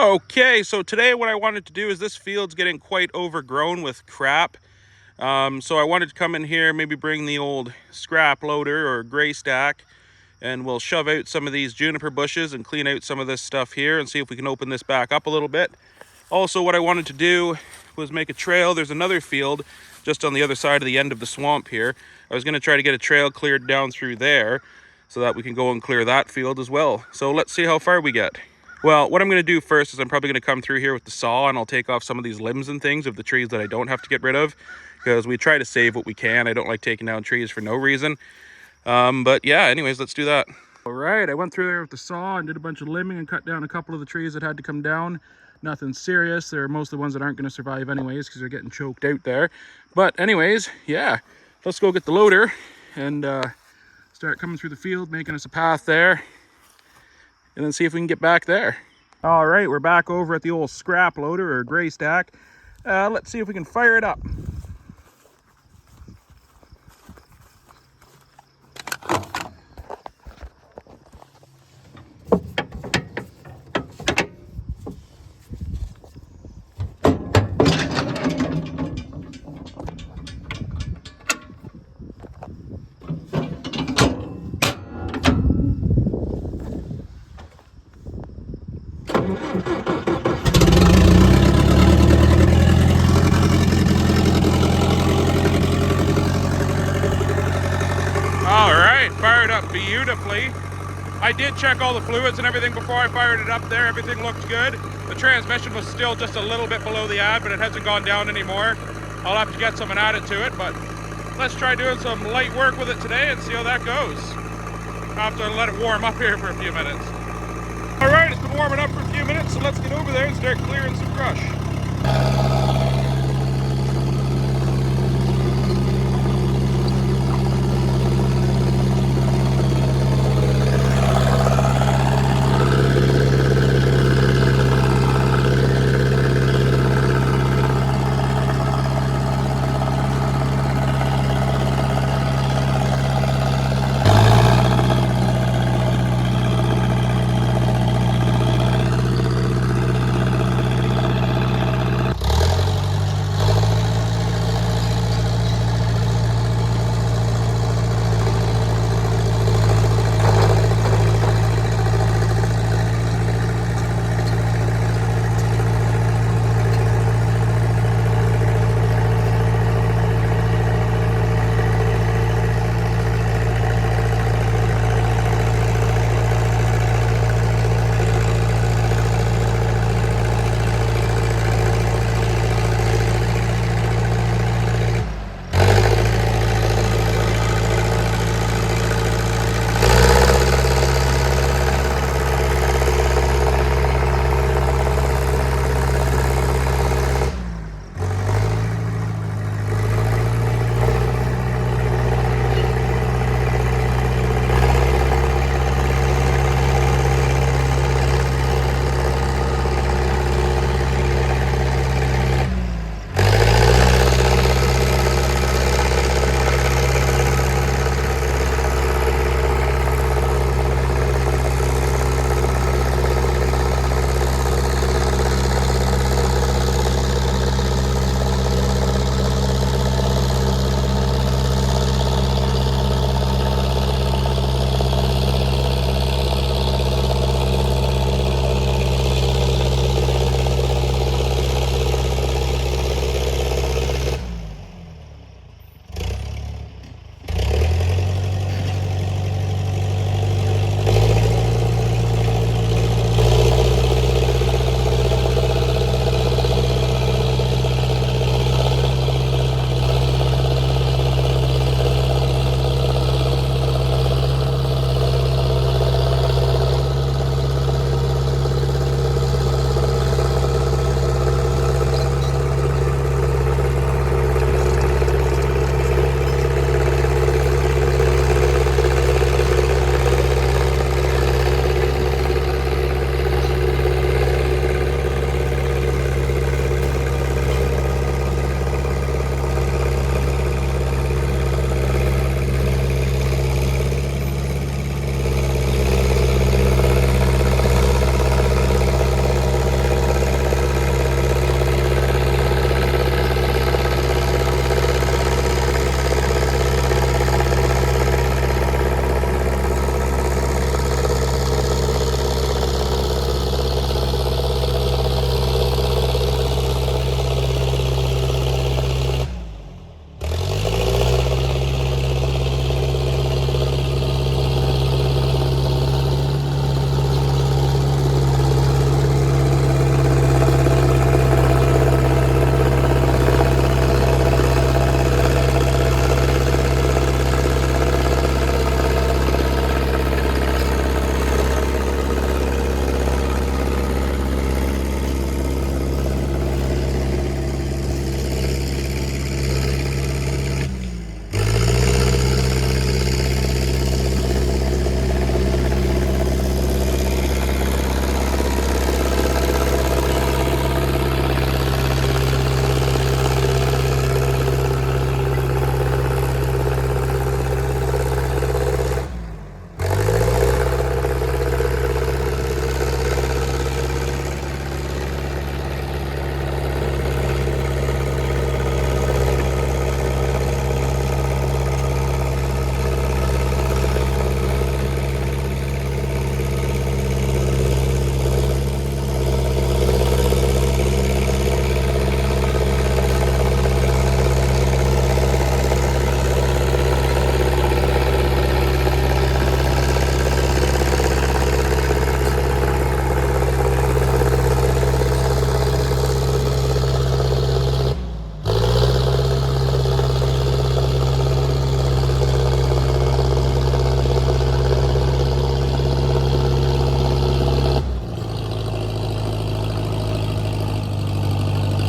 Okay, so today what I wanted to do is this field's getting quite overgrown with crap. So I wanted to come in here, maybe bring the old scrap loader or gray stack, and we'll shove out some of these juniper bushes and clean out some of this stuff here and see if we can open this back up a little bit. Also, what I wanted to do was make a trail. There's another field just on the other side of the end of the swamp here. I was going to try to get a trail cleared down through there so that we can go and clear that field as well. So let's see how far we get. Well, what I'm going to do first is I'm probably going to come through here with the saw and I'll take off some of these limbs and things of the trees that I don't have to get rid of, because we try to save what we can. I don't like taking down trees for no reason. But yeah, anyways, let's do that. All right, I went through there with the saw and did a bunch of limbing and cut down a couple of the trees that had to come down. Nothing serious. They're most of the ones that aren't going to survive anyways because they're getting choked out there. But anyways, yeah, let's go get the loader and start coming through the field, making us a path there, and then see if we can get back there. All right, we're back over at the old scrap loader or gray stack. Let's see if we can fire it up. All right, fired up beautifully. I did check all the fluids and everything before I fired it up there. Everything looked good. The transmission was still just a little bit below the ad, but it hasn't gone down anymore. I'll have to get some and add it to it, but let's try doing some light work with it today and see how that goes. I'll have to let it warm up here for a few minutes. All right, it's been warming up for a few minutes, so let's get over there and start clearing some brush.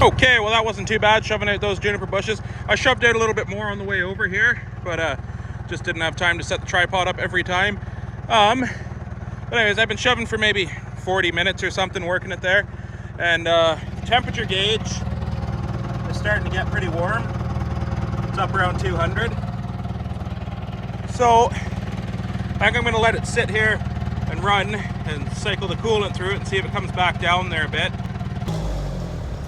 Okay, well that wasn't too bad, shoving out those juniper bushes. I shoved out a little bit more on the way over here, but just didn't have time to set the tripod up every time. But anyways, I've been shoving for maybe 40 minutes or something, working it there. And the temperature gauge is starting to get pretty warm. It's up around 200. So I think I'm gonna let it sit here and run and cycle the coolant through it and see if it comes back down there a bit.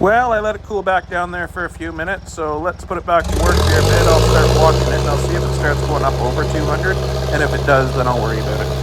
Well, I let it cool back down there for a few minutes, so let's put it back to work here a bit. I'll start watching it and I'll see if it starts going up over 200, and if it does, then I'll worry about it.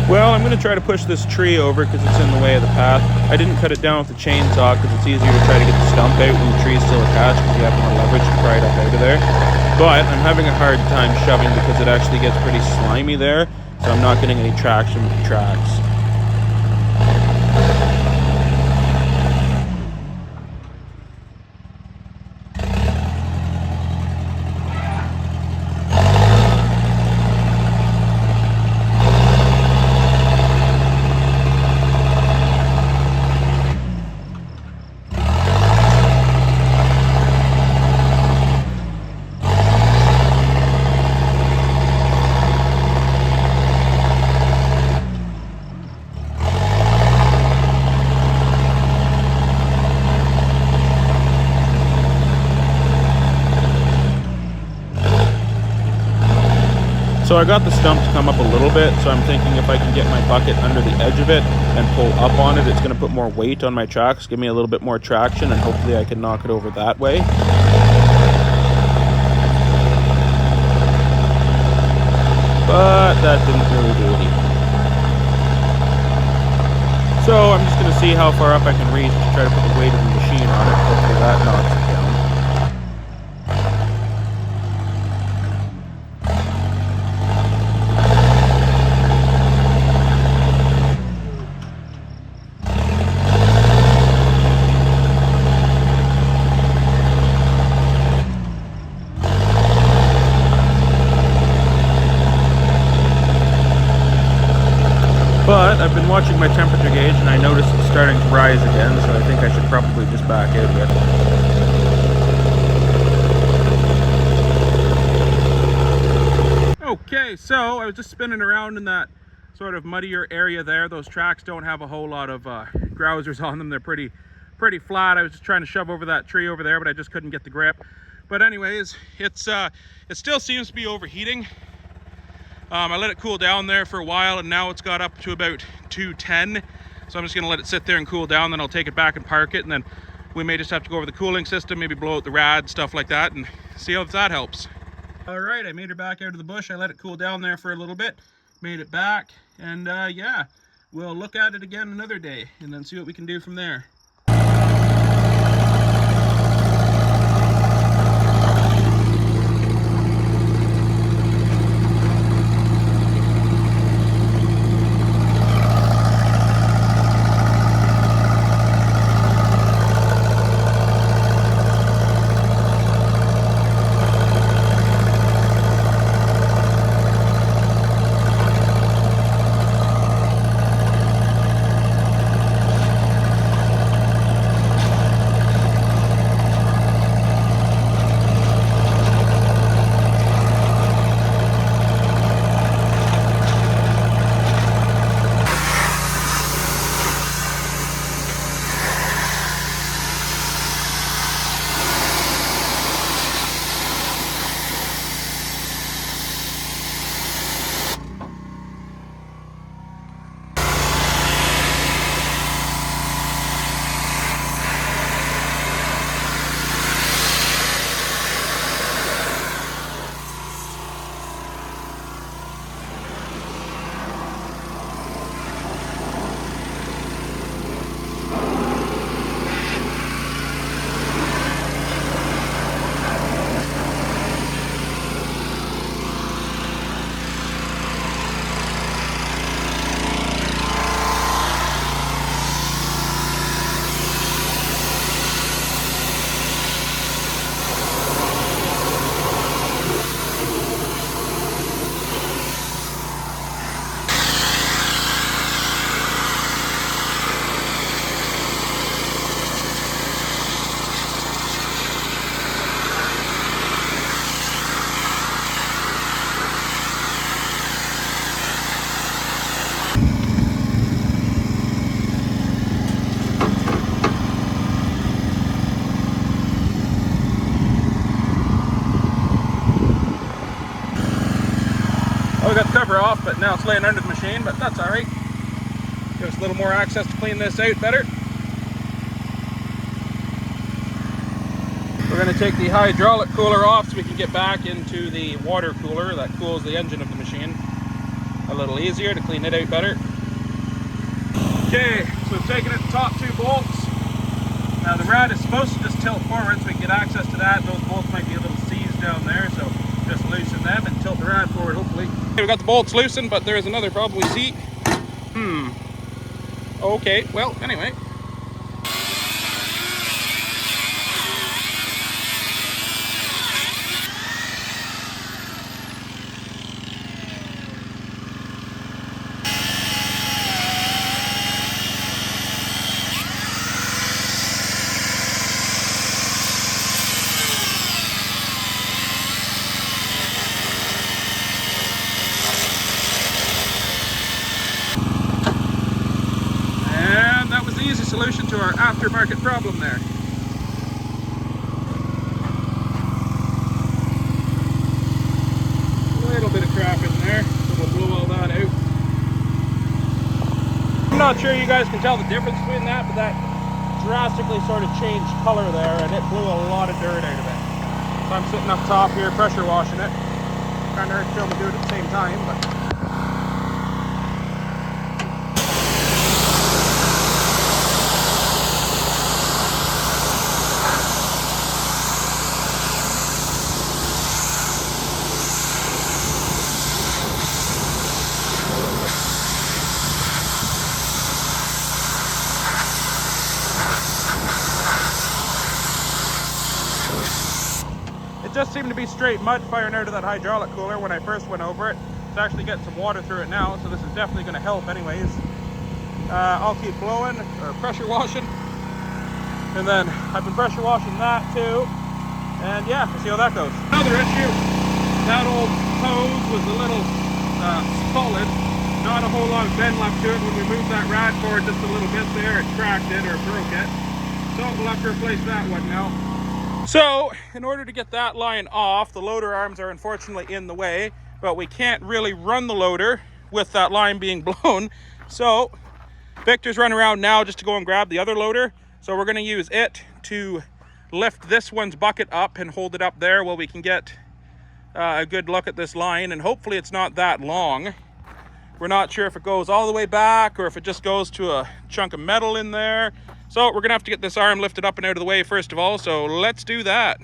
Well, I'm going to try to push this tree over because it's in the way of the path. I didn't cut it down with the chainsaw because it's easier to try to get the stump out when the tree is still attached because you have more leverage to pry it up out of there. But I'm having a hard time shoving because it actually gets pretty slimy there, so I'm not getting any traction with the tracks. So I got the stump to come up a little bit, so I'm thinking if I can get my bucket under the edge of it and pull up on it, it's going to put more weight on my tracks, give me a little bit more traction, and hopefully I can knock it over that way. But that didn't really do it either. So I'm just going to see how far up I can reach to try to put the weight of the machine on it. Hopefully that knocks it down. But I've been watching my temperature gauge and I noticed it's starting to rise again, so I think I should probably just back out a bit. Okay, so I was just spinning around in that sort of muddier area there. Those tracks don't have a whole lot of grousers on them. They're pretty flat. I was just trying to shove over that tree over there, but I just couldn't get the grip. But anyways, it still seems to be overheating. I let it cool down there for a while, and now it's got up to about 210. So I'm just going to let it sit there and cool down, then I'll take it back and park it, and then we may just have to go over the cooling system, maybe blow out the rad, stuff like that, and see if that helps. All right, I made her back out of the bush. I let it cool down there for a little bit, made it back, and yeah, we'll look at it again another day, and then see what we can do from there. Oh, we got the cover off, but now it's laying under the machine, but that's all right. Gives us a little more access to clean this out better. We're going to take the hydraulic cooler off so we can get back into the water cooler that cools the engine of the machine. A little easier to clean it out better. Okay, so we've taken out the top two bolts. Now the rad is supposed to just tilt forward so we can get access to that. Those bolts might be a little seized down there, so just loosen them and tilt the rad forward, hopefully. Okay, we got the bolts loosened, but there is another problem we see. Okay, well, anyway. Solution to our aftermarket problem there. A little bit of crap in there. not sure you guys can tell the difference between that, but that drastically sort of changed color there, and it blew a lot of dirt out of it. So I'm sitting up top here pressure washing it. Kind of hard to film and do it at the same time, but it just seemed to be straight mud firing out of that hydraulic cooler when I first went over it. It's actually getting some water through it now, so this is definitely going to help anyways. I'll keep blowing, or pressure washing. And then I've been pressure washing that too. And yeah, we'll see how that goes. Another issue, that old hose was a little solid. Not a whole lot of bend left to it. When we moved that rad forward just a little bit there, it cracked it or broke it. So we'll have to replace that one now. So in order to get that line off, the loader arms are unfortunately in the way, but we can't really run the loader with that line being blown. So Victor's running around now just to go and grab the other loader. So we're going to use it to lift this one's bucket up and hold it up there while we can get a good look at this line. And hopefully it's not that long. We're not sure if it goes all the way back or if it just goes to a chunk of metal in there. So we're going to have to get this arm lifted up and out of the way first of all. So let's do that.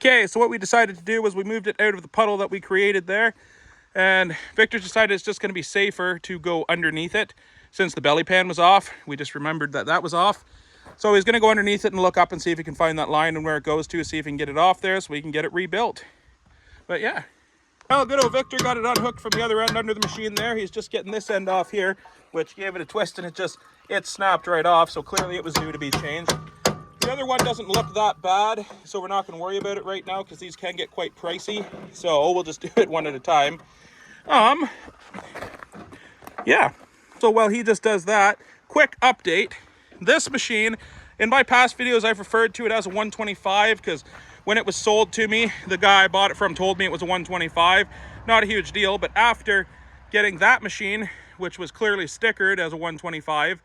Okay, so what we decided to do was we moved it out of the puddle that we created there, and Victor decided it's just going to be safer to go underneath it since the belly pan was off. We just remembered that that was off. So he's going to go underneath it and look up and see if he can find that line and where it goes to, see if he can get it off there so we can get it rebuilt. But yeah. Well, good old Victor got it unhooked from the other end under the machine there. He's just getting this end off here, which gave it a twist and it snapped right off. So clearly it was due to be changed. The other one doesn't look that bad, so we're not going to worry about it right now because these can get quite pricey. So we'll just do it one at a time. Yeah. So while he just does that, quick update. This machine, in my past videos, I've referred to it as a 125 because when it was sold to me, the guy I bought it from told me it was a 125. Not a huge deal, but after getting that machine, which was clearly stickered as a 125,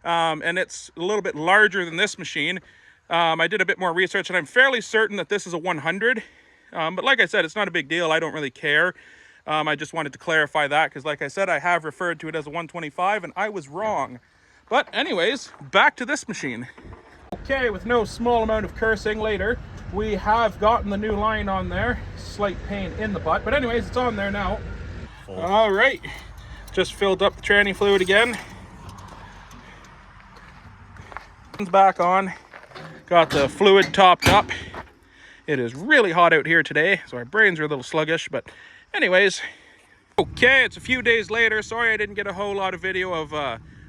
and it's a little bit larger than this machine, I did a bit more research and I'm fairly certain that this is a 100. But like I said, it's not a big deal. I don't really care. I just wanted to clarify that because like I said, I have referred to it as a 125 and I was wrong. But anyways, back to this machine. Okay, with no small amount of cursing later, we have gotten the new line on there. Slight pain in the butt, but anyways, it's on there now. All right, just filled up the tranny fluid again. Back on. Got the fluid topped up. It is really hot out here today, so our brains are a little sluggish, but anyways. Okay, it's a few days later. Sorry I didn't get a whole lot of video of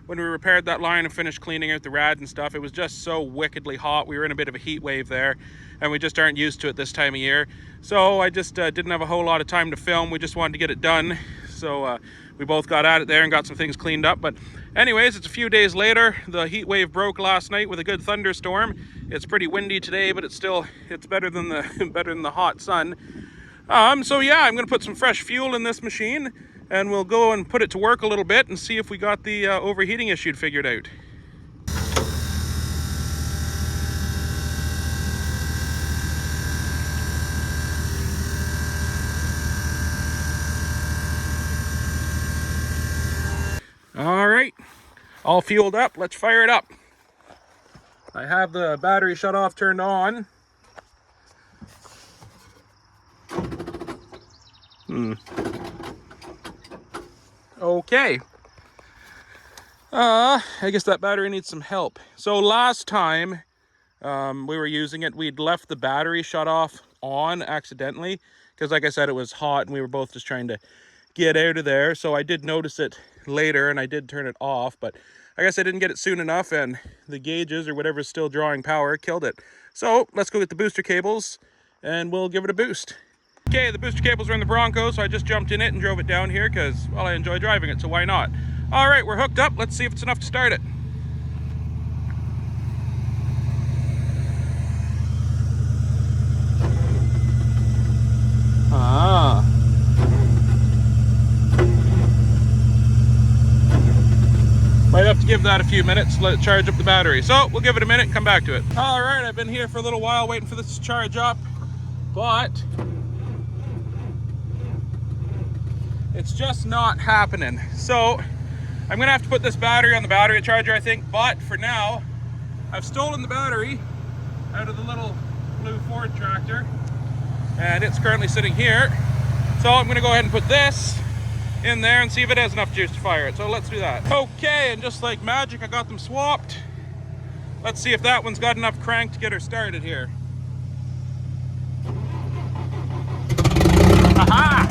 when we repaired that line and finished cleaning out the rad and stuff. It was just so wickedly hot. We were in a bit of a heat wave there, and we just aren't used to it this time of year. So I just didn't have a whole lot of time to film. We just wanted to get it done. So we both got at it there and got some things cleaned up. But Anyways, it's a few days later. The heat wave broke last night with a good thunderstorm. It's pretty windy today, but it's better than the better than the hot sun. So yeah, I'm gonna put some fresh fuel in this machine, and we'll go and put it to work a little bit and see if we got the overheating issue figured out. All right, all fueled up. Let's fire it up. I have the battery shut off turned on. Okay. I guess that battery needs some help. So last time we were using it, we'd left the battery shut off on accidentally because, like I said, it was hot and we were both just trying to get out of there. So I did notice it later and I did turn it off, but I guess I didn't get it soon enough and the gauges or whatever's still drawing power killed it. So let's go get the booster cables and we'll give it a boost. Okay, the booster cables are in the Bronco, so I just jumped in it and drove it down here because, well, I enjoy driving it, so why not? All right, we're hooked up. Let's see if it's enough to start it. Might have to give that a few minutes, let it charge up the battery. So we'll give it a minute and come back to it. All right, I've been here for a little while waiting for this to charge up, but it's just not happening. So I'm gonna have to put this battery on the battery charger, I think, but for now, I've stolen the battery out of the little blue Ford tractor, and it's currently sitting here. So I'm gonna go ahead and put this in there and see if it has enough juice to fire it. So let's do that. Okay, and just like magic, I got them swapped. Let's see if that one's got enough crank to get her started here. Aha!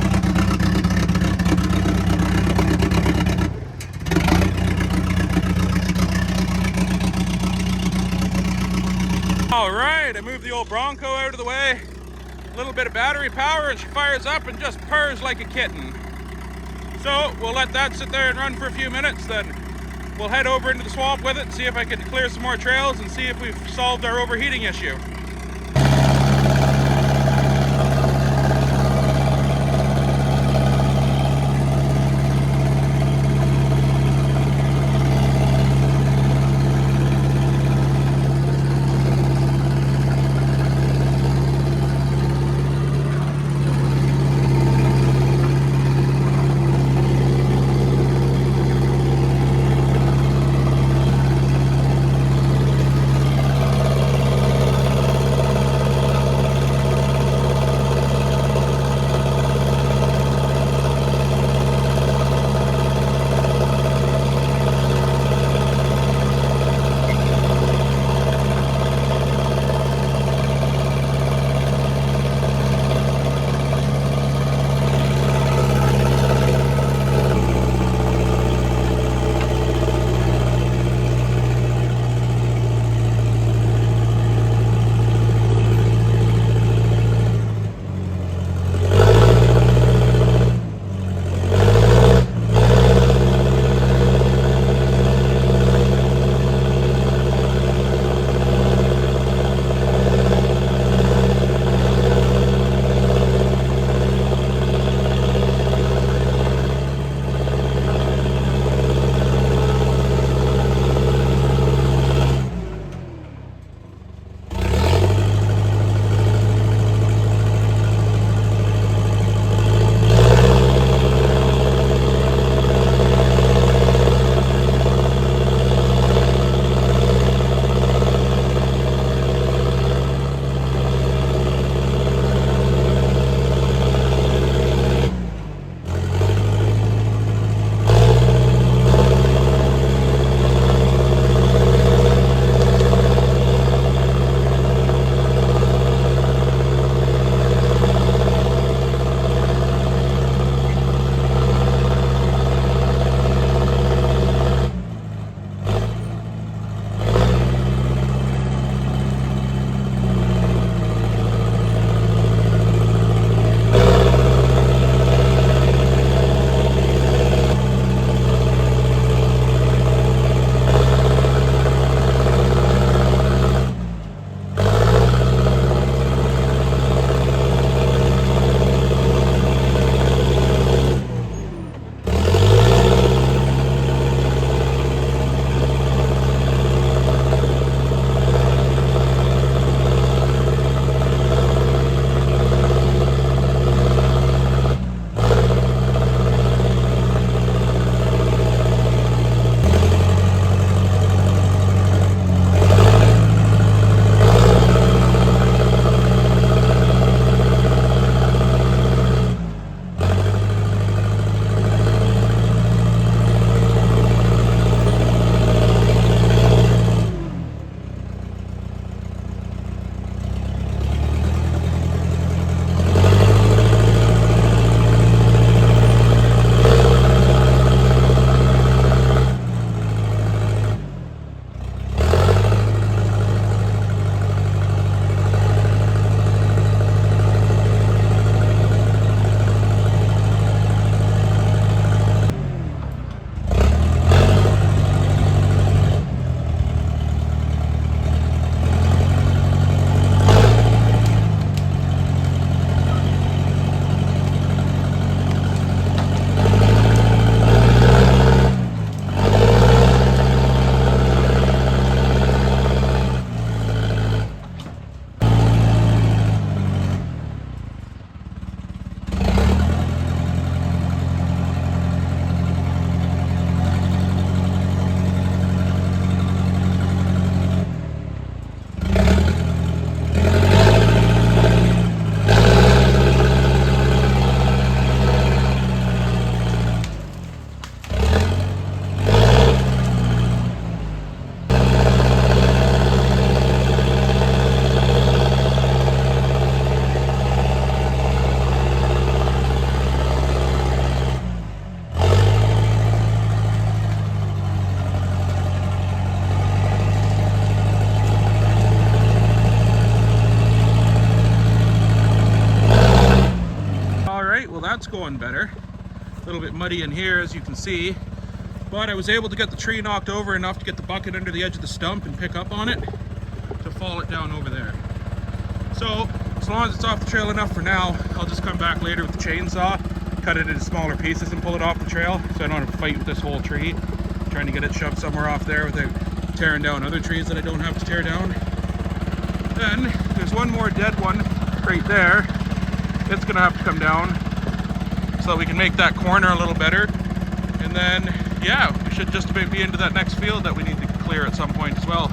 All right, I moved the old Bronco out of the way. A little bit of battery power and she fires up and just purrs like a kitten. So we'll let that sit there and run for a few minutes, then we'll head over into the swamp with it and see if I can clear some more trails and see if we've solved our overheating issue. that's going better. A little bit muddy in here, as you can see. But I was able to get the tree knocked over enough to get the bucket under the edge of the stump and pick up on it to fall it down over there. So, as long as it's off the trail enough for now, I'll just come back later with the chainsaw, cut it into smaller pieces and pull it off the trail so I don't have to fight with this whole tree, trying to get it shoved somewhere off there without tearing down other trees that I don't have to tear down. Then, there's one more dead one right there. It's gonna have to come down so that we can make that corner a little better. And then, yeah, we should just be into that next field that we need to clear at some point as well.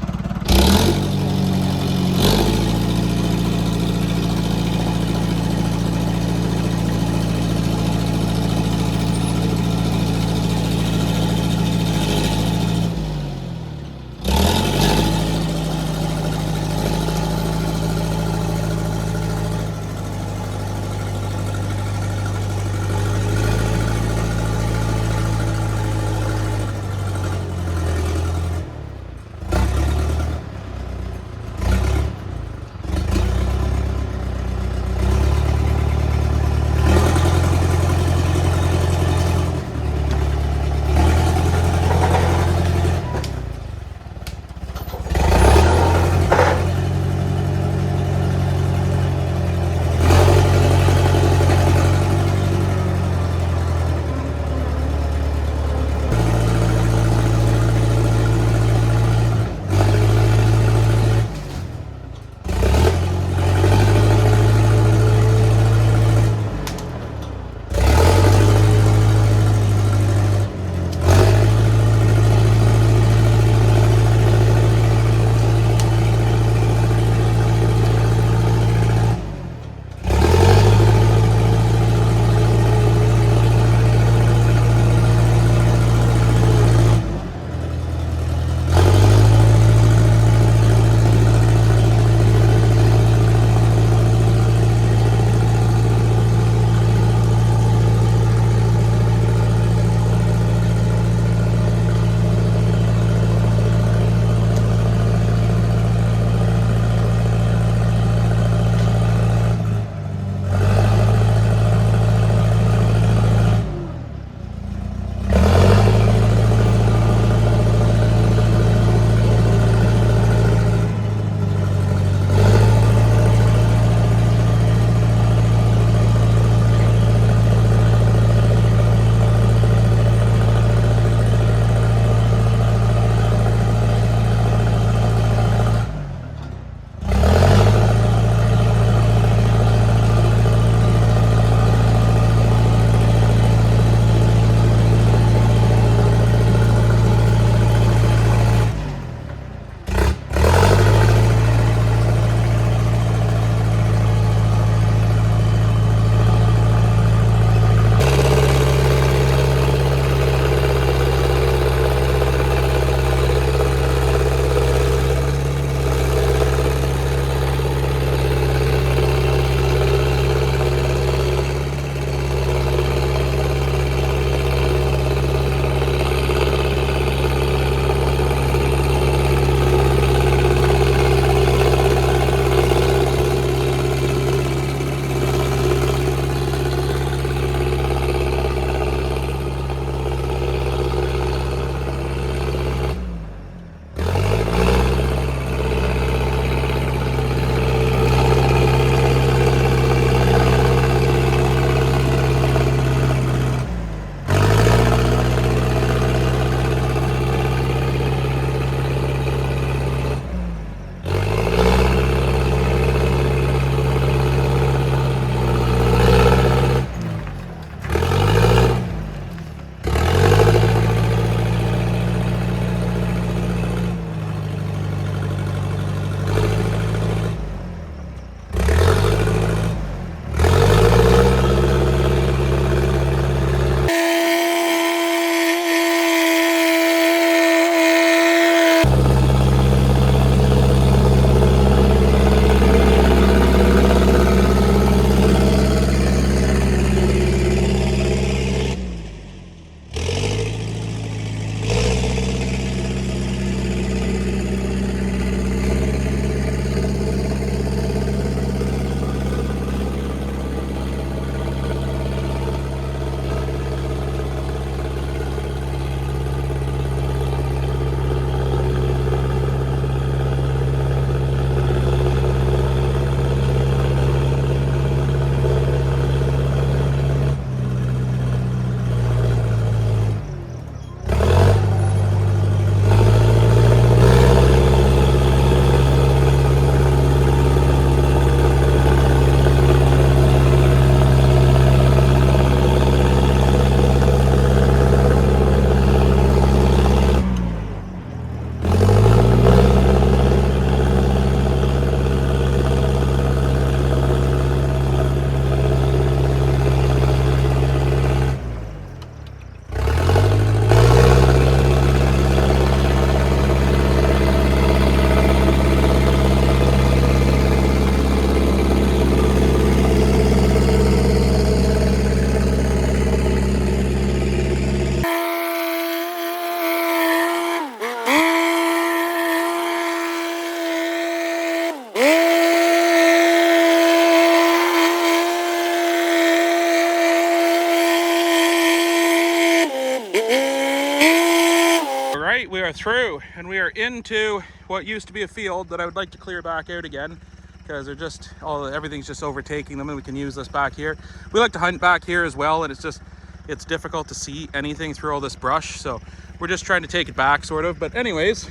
are through, and we are into what used to be a field that I would like to clear back out again, because they're just everything's just overtaking them, and we can use this back here. We like to hunt back here as well, and it's difficult to see anything through all this brush, so we're just trying to take it back, sort of. But anyways,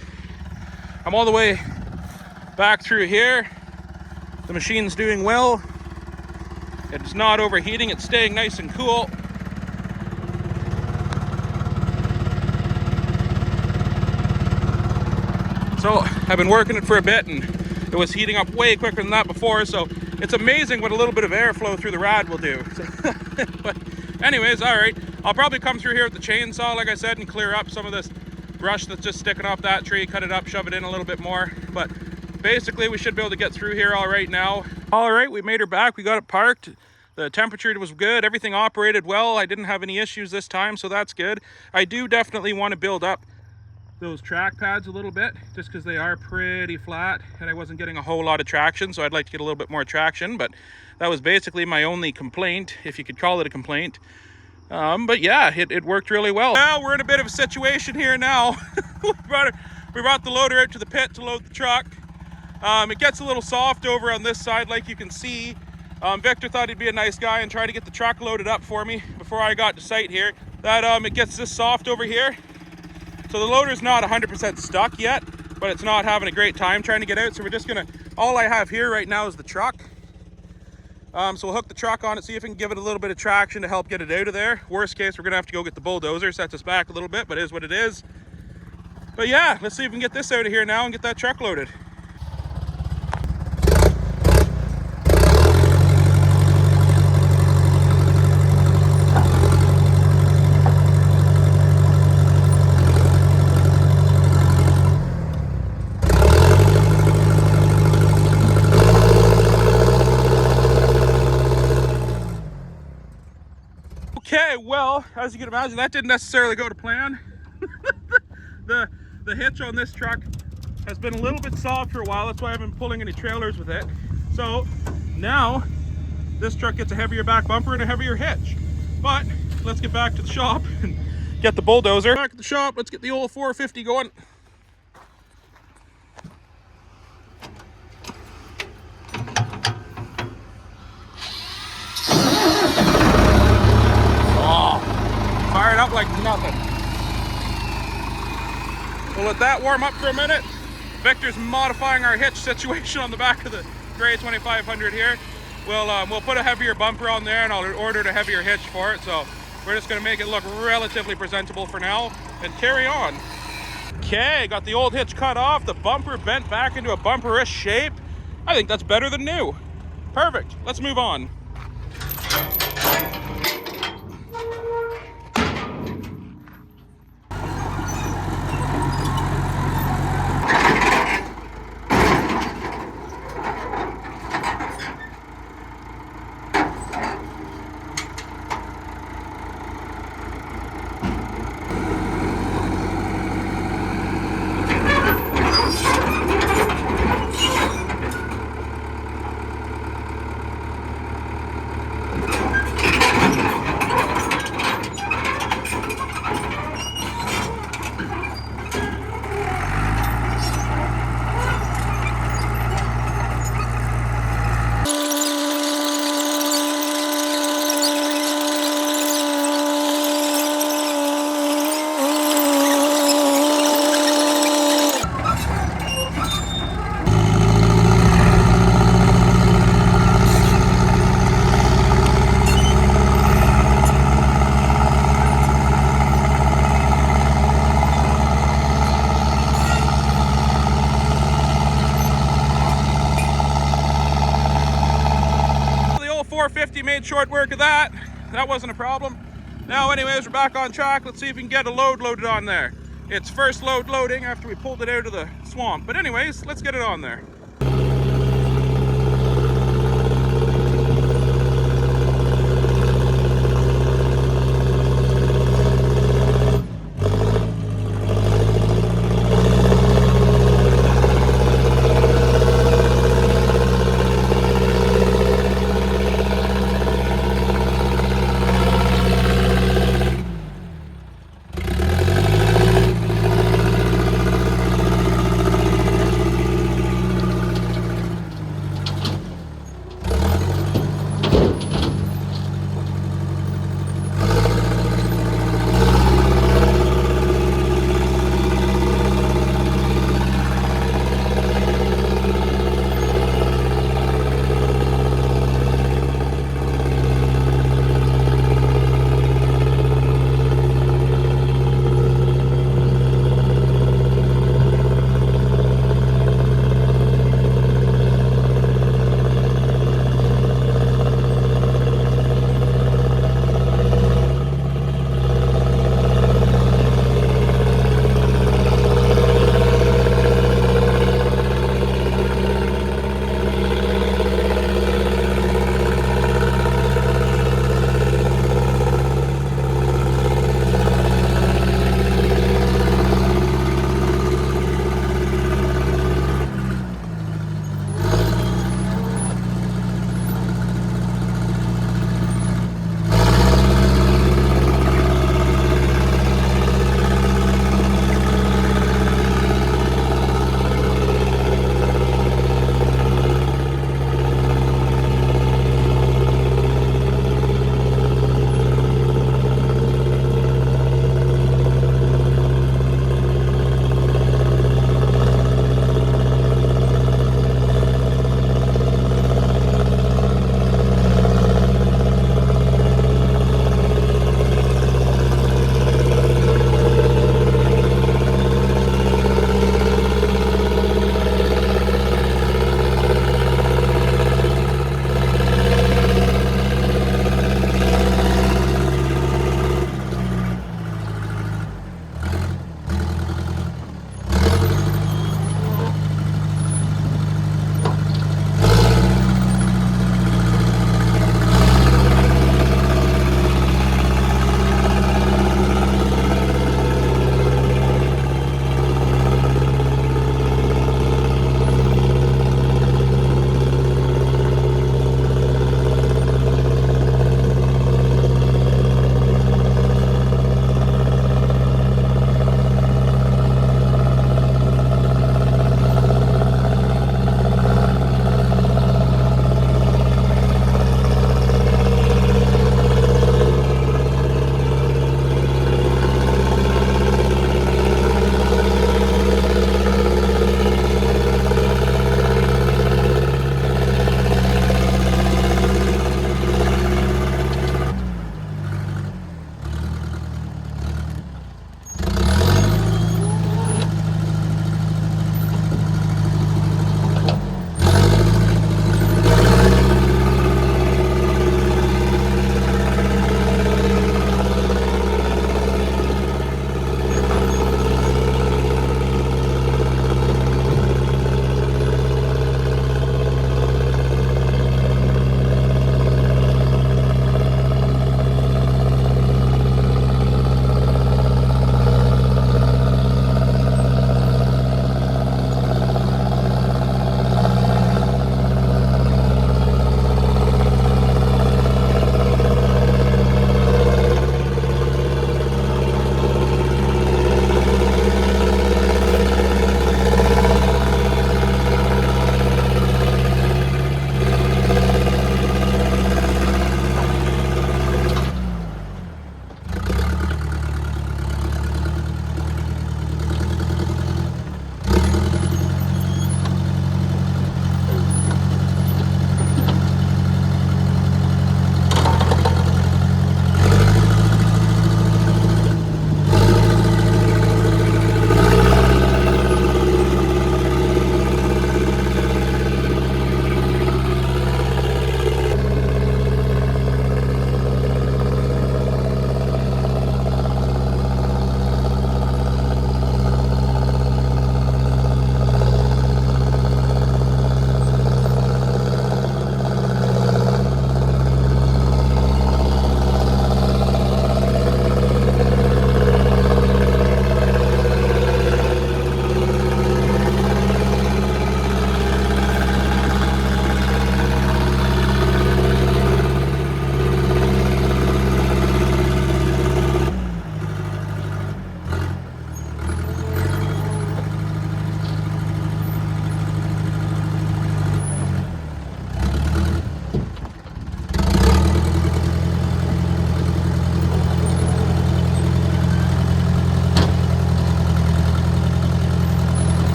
I'm all the way back through here. The machine's doing well. It's not overheating, it's staying nice and cool. So I've been working it for a bit, and it was heating up way quicker than that before, so it's amazing what a little bit of airflow through the rad will do. But anyways, all right, I'll probably come through here with the chainsaw, like I said, and clear up some of this brush that's just sticking off that tree, cut it up, shove it in a little bit more. But basically we should be able to get through here all right now. All right, we made her back, we got it parked. The temperature was good, everything operated well. I didn't have any issues this time, so that's good. I do definitely want to build up those track pads a little bit, just because they are pretty flat and I wasn't getting a whole lot of traction, so I'd like to get a little bit more traction. But that was basically my only complaint, if you could call it a complaint. But yeah, it worked really well. Well, we're in a bit of a situation here now. we brought the loader out to the pit to load the truck. It gets a little soft over on this side, like you can see. Victor thought he'd be a nice guy and try to get the truck loaded up for me before I got to site here. That it gets this soft over here. So the loader's not 100% stuck yet, but it's not having a great time trying to get out. So we're just gonna, all I have here right now is the truck. So we'll hook the truck on it, see if we can give it a little bit of traction to help get it out of there. Worst case, we're gonna have to go get the bulldozer, sets us back a little bit, but it is what it is. But yeah, let's see if we can get this out of here now and get that truck loaded. Okay, well, as you can imagine, that didn't necessarily go to plan. The hitch on this truck has been a little bit soft for a while. That's why I haven't been pulling any trailers with it. So now this truck gets a heavier back bumper and a heavier hitch. But let's get back to the shop and get the bulldozer. Back at the shop, let's get the old 450 going. Fired up like nothing. We'll let that warm up for a minute. Victor's modifying our hitch situation on the back of the Gray 2500 here. We'll put a heavier bumper on there, and I'll order a heavier hitch for it. So we're just gonna make it look relatively presentable for now and carry on. Okay, got the old hitch cut off, the bumper bent back into a bumperish shape. I think that's better than new. Perfect, let's move on. Made short work of that. That wasn't a problem. Now anyways, we're back on track. Let's see if we can get a load loaded on there. It's first load loading after we pulled it out of the swamp. But anyways, let's get it on there.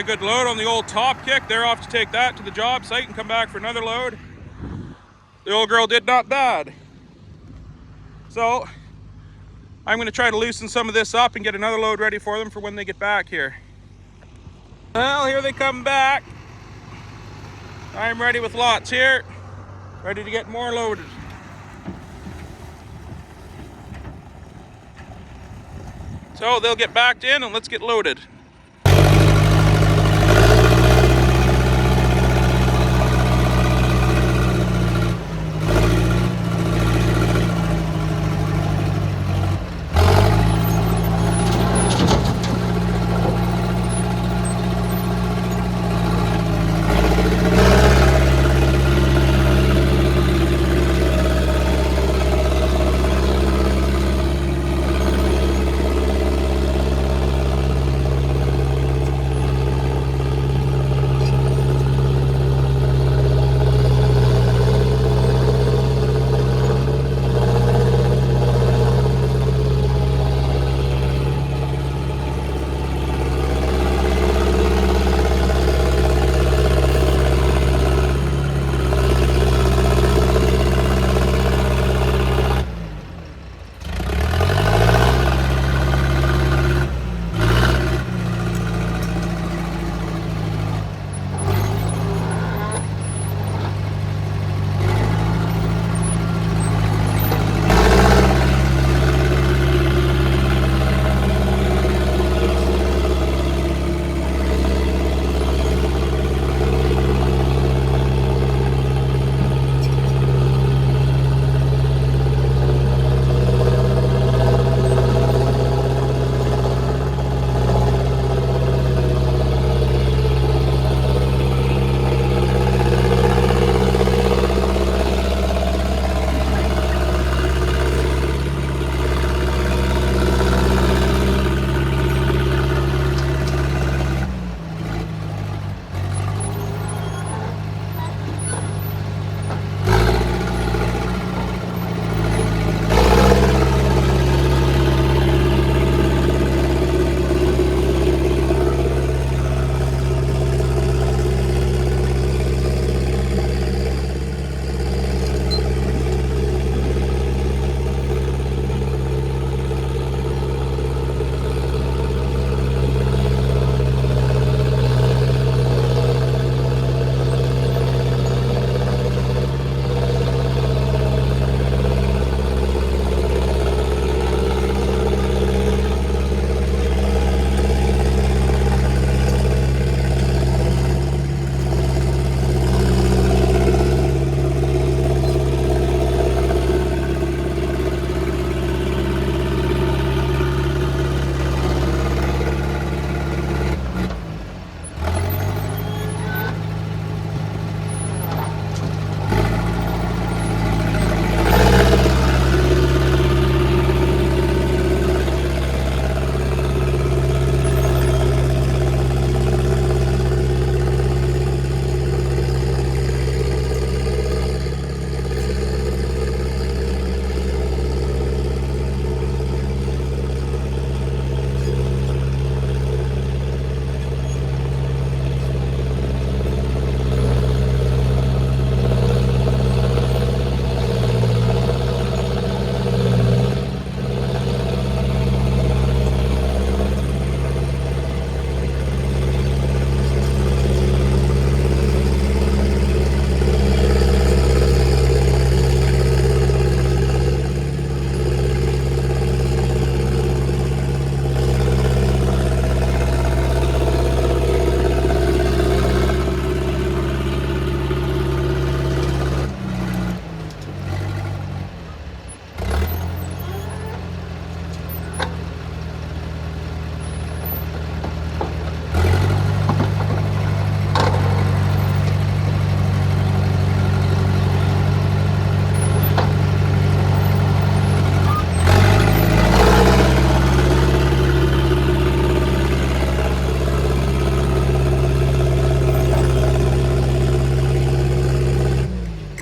good load on the old top kick. They're off to take that to the job site and come back for another load. The old girl did not bad. So I'm going to try to loosen some of this up and get another load ready for them for when they get back here. Well, here they come back. I'm ready with lots here, ready to get more loaded. So they'll get backed in and let's get loaded.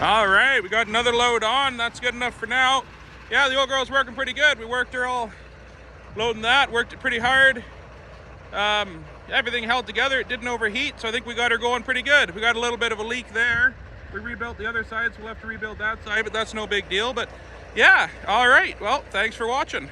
All right, we got another load on. That's good enough for now. Yeah, the old girl's working pretty good. We worked her all loading that, worked it pretty hard. everything held together. It didn't overheat, so I think we got her going pretty good. We got a little bit of a leak there. We rebuilt the other side, so we'll have to rebuild that side, but that's no big deal. But yeah, all right. Well, thanks for watching.